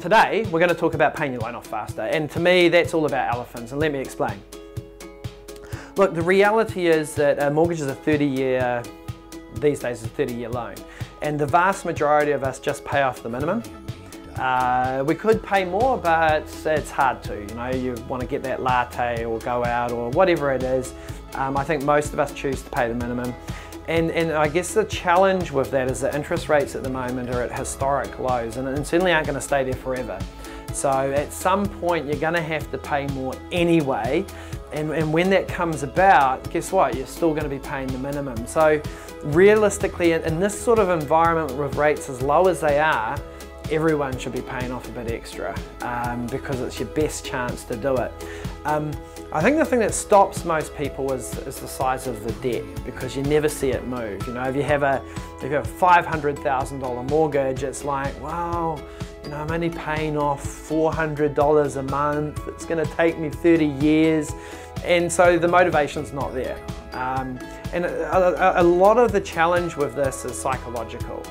Today, we're going to talk about paying your loan off faster, and to me, that's all about elephants, and let me explain. Look, the reality is that a mortgage is a 30-year, these days, a 30-year loan, and the vast majority of us just pay off the minimum. We could pay more, but it's hard to. You know, you want to get that latte or go out or whatever it is. I think most of us choose to pay the minimum. And I guess the challenge with that is that interest rates at the moment are at historic lows and certainly aren't going to stay there forever. So at some point you're going to have to pay more anyway, and when that comes about, guess what? You're still going to be paying the minimum. So realistically, in this sort of environment with rates as low as they are, everyone should be paying off a bit extra because it's your best chance to do it. I think the thing that stops most people is the size of the debt, because you never see it move. You know, if you have a $500,000 mortgage, it's like, wow, you know, I'm only paying off $400 a month. It's going to take me 30 years, and so the motivation's not there. And a lot of the challenge with this is psychological.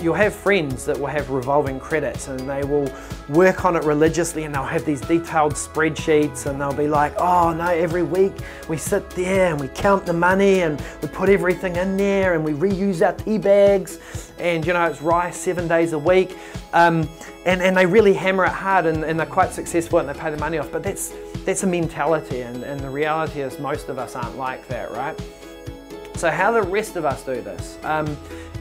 You'll have friends that will have revolving credits and they will work on it religiously, and they'll have these detailed spreadsheets, and they'll be like, oh no, every week we sit there and we count the money and we put everything in there and we reuse our tea bags, and you know, it's rice 7 days a week, and they really hammer it hard, and they're quite successful and they pay the money off. But that's a mentality, and the reality is most of us aren't like that, right? So how do the rest of us do this?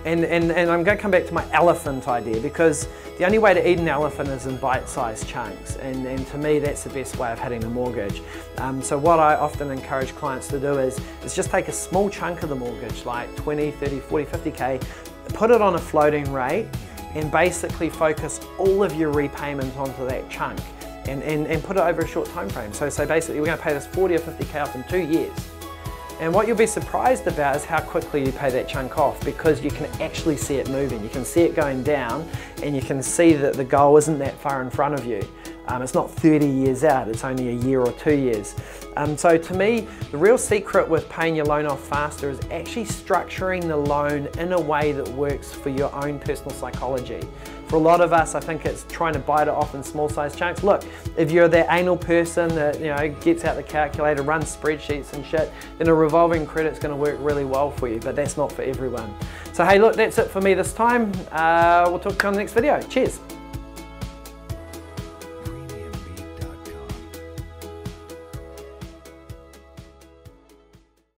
And I'm going to come back to my elephant idea, because the only way to eat an elephant is in bite-sized chunks, and to me that's the best way of hitting a mortgage. So what I often encourage clients to do is just take a small chunk of the mortgage, like 20, 30, 40, 50K, put it on a floating rate, and basically focus all of your repayment onto that chunk, and put it over a short time frame. So basically we're going to pay this 40 or 50K off in 2 years. And what you'll be surprised about is how quickly you pay that chunk off, because you can actually see it moving. You can see it going down, and you can see that the goal isn't that far in front of you. It's not 30 years out, it's only a year or 2 years. So to me, the real secret with paying your loan off faster is actually structuring the loan in a way that works for your own personal psychology. For a lot of us, I think it's trying to bite it off in small sized chunks. Look, if you're that anal person that, you know, gets out the calculator, runs spreadsheets and shit, then a revolving credit's going to work really well for you, but that's not for everyone. So hey, look, that's it for me this time. We'll talk to you on the next video. Cheers.